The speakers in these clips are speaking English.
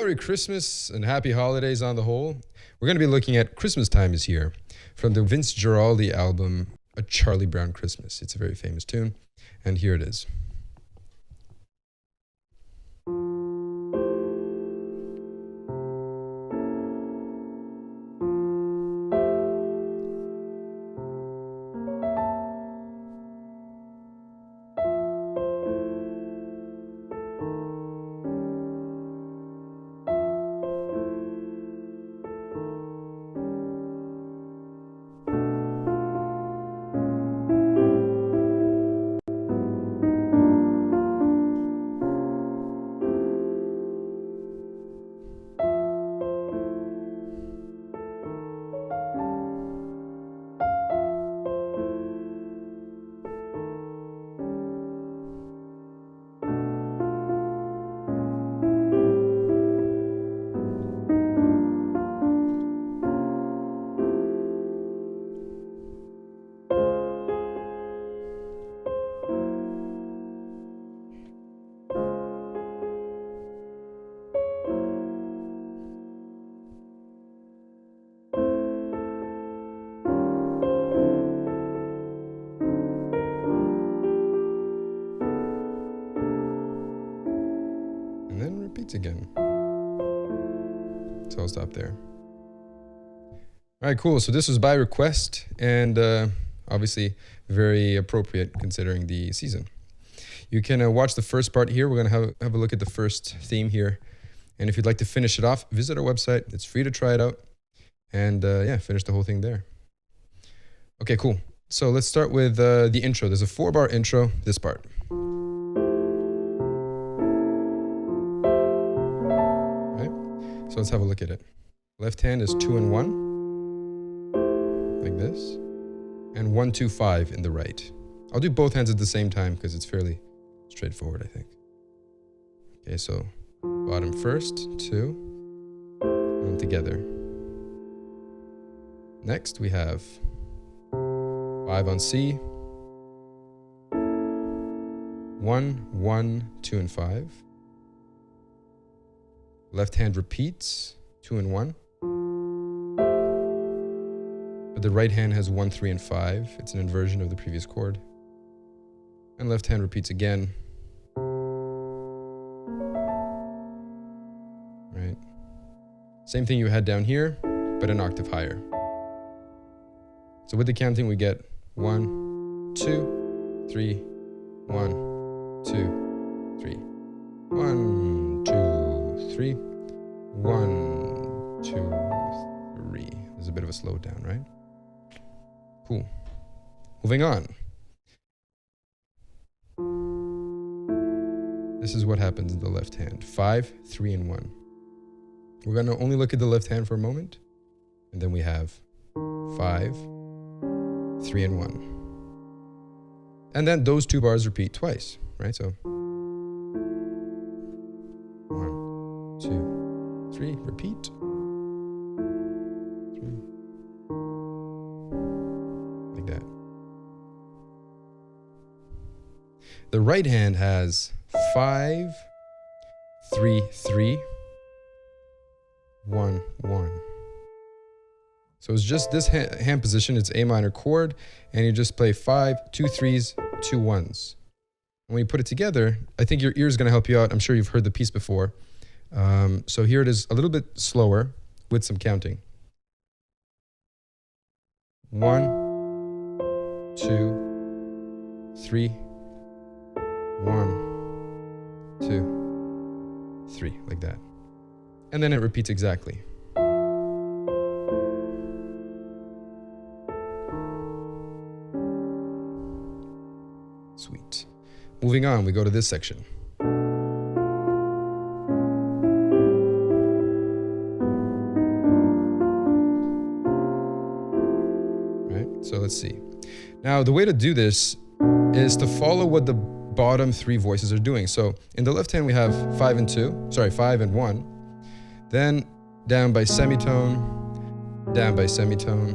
Merry Christmas and happy holidays on the whole. We're going to be looking at Christmas Time is Here from the Vince Guaraldi album, A Charlie Brown Christmas. It's a very famous tune, and here it is. Again. So I'll stop there. All right, cool. So this was by request and obviously very appropriate considering the season. You can watch the first part here. We're going to have a look at the first theme here. And if you'd like to finish it off, visit our website. It's free to try it out. And yeah, finish the whole thing there. Okay, cool. So let's start with the intro. There's a 4-bar intro, this part. So let's have a look at it. Left hand is 2 and 1, like this, and 1, 2, 5 in the right. I'll do both hands at the same time because it's fairly straightforward, I think. Okay, so bottom first, 2, and together. Next we have 5 on C, 1, 1, 2, and 5. Left hand repeats, 2 and 1. But the right hand has 1, 3, and 5. It's an inversion of the previous chord. And left hand repeats again. Right. Same thing you had down here, but an octave higher. So with the counting, we get 1, 2, 3, 1, 2, 3, 1, 2, 3, 1, 2, 3. There's a bit of a slowdown, right? Cool. Moving on. This is what happens in the left hand. 5, 3, and 1. We're going to only look at the left hand for a moment. And then we have 5, 3, and 1. And then those 2 bars repeat twice, right? So 1, 2, 3, repeat. 3. Like that. The right hand has 5, 3, 3, 1, 1. So it's just this hand position. It's A minor chord, and you just play 5, 2 3s, 2 1s. When you put it together, I think your ear is going to help you out. I'm sure you've heard the piece before. So here it is a little bit slower with some counting. 1, 2, 3, 1, 2, 3, like that. And then it repeats exactly. Sweet. Moving on, we go to this section. Right, so let's see. Now, the way to do this is to follow what the bottom 3 voices are doing. So in the left hand, we have 5 and 1. Then down by semitone, down by semitone,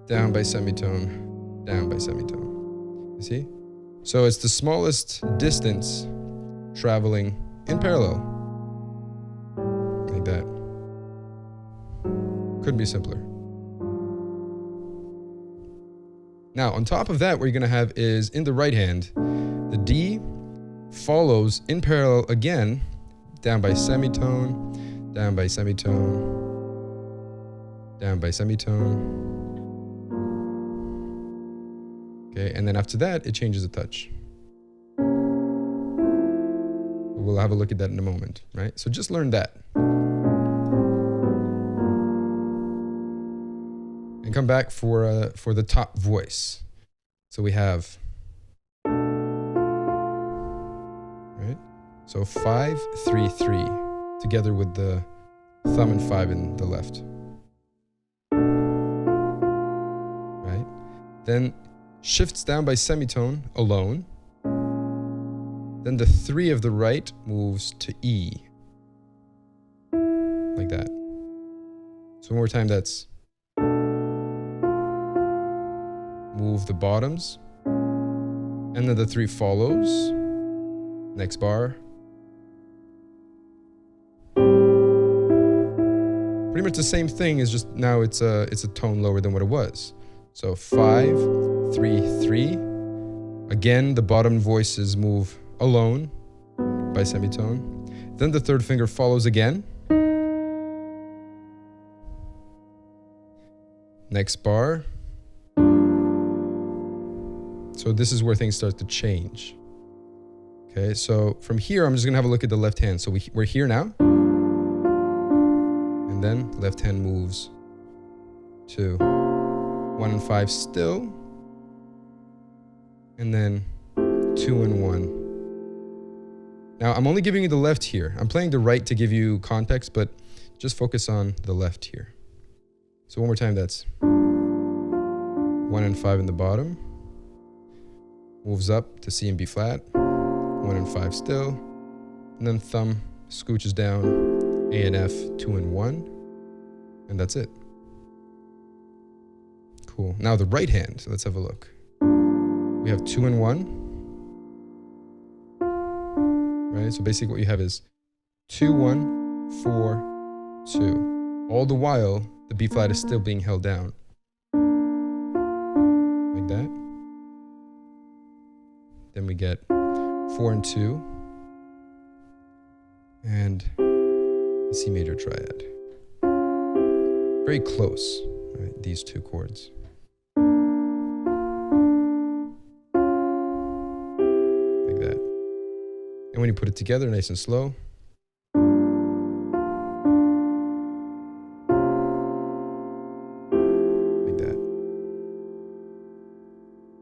down by semitone, down by semitone. You see? So it's the smallest distance traveling in parallel. like that. Couldn't be simpler. Now, on top of that, what you're going to have is in the right hand, the D follows in parallel again, down by semitone, down by semitone, down by semitone. Okay, and then after that, it changes a touch. We'll have a look at that in a moment, right? So just learn that. And come back for the top voice. So we have, right? So 5, 3, 3, together with the thumb and 5 in the left. Right? Then shifts down by semitone alone. Then the 3 of the right moves to E. Like that. So one more time, that's move the bottoms. And then the 3 follows. Next bar. Pretty much the same thing, is just now it's a tone lower than what it was. So 5, 3, 3. Again, the bottom voices move alone by semitone. Then the 3rd finger follows again. Next bar. So this is where things start to change. Okay, so from here, I'm just gonna have a look at the left hand. So we're here now. And then left hand moves to 1 and 5 still. And then 2 and 1. Now, I'm only giving you the left here. I'm playing the right to give you context, but just focus on the left here. So one more time, that's 1 and 5 in the bottom. Moves up to C and B flat. 1 and 5 still. And then thumb scooches down, A and F, 2 and 1. And that's it. Cool. Now the right hand, so let's have a look. We have 2 and 1. Right? So basically what you have is 2, 1, 4, 2. All the while, the B flat is still being held down. Like that. Then we get 4 and 2. And the C major triad. Very close, right? These two chords. Like that. And when you put it together, nice and slow. Like that.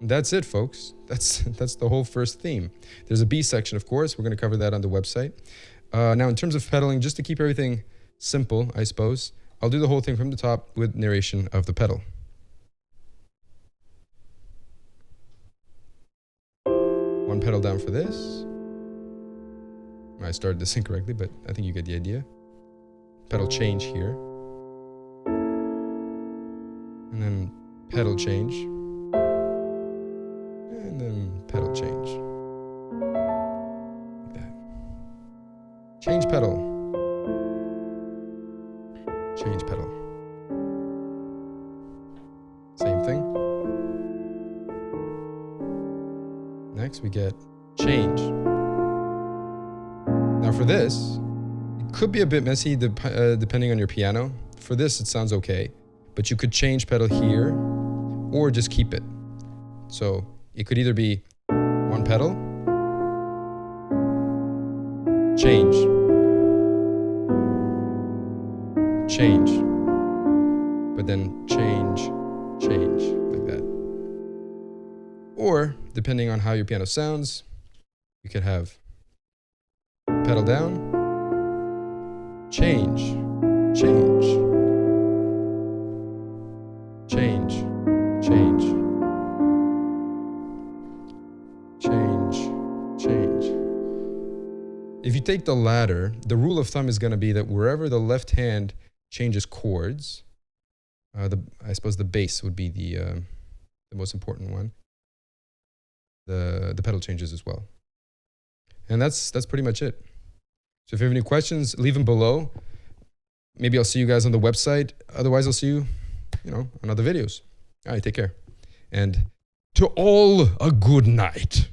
And that's it, folks. That's the whole first theme. There's a B section, of course. We're going to cover that on the website. Now, in terms of pedaling, just to keep everything simple, I suppose, I'll do the whole thing from the top with narration of the pedal. One pedal down for this. I started this incorrectly, but I think you get the idea. Pedal change here. And then pedal change. And then pedal change. Like that. Change pedal. Change pedal. Same thing. Next we get change. Now for this, it could be a bit messy depending on your piano. For this, it sounds okay, but you could change pedal here or just keep it. So it could either be one pedal, change, change, but then change, change, like that. Or, depending on how your piano sounds, you could have pedal down, change, change, change, change, change, change. If you take the latter, the rule of thumb is going to be that wherever the left hand changes chords, I suppose the bass would be the most important one. The pedal changes as well. And that's pretty much it. So if you have any questions, leave them below. maybe I'll see you guys on the website. Otherwise, I'll see you, on other videos. All right, take care. And to all, a good night.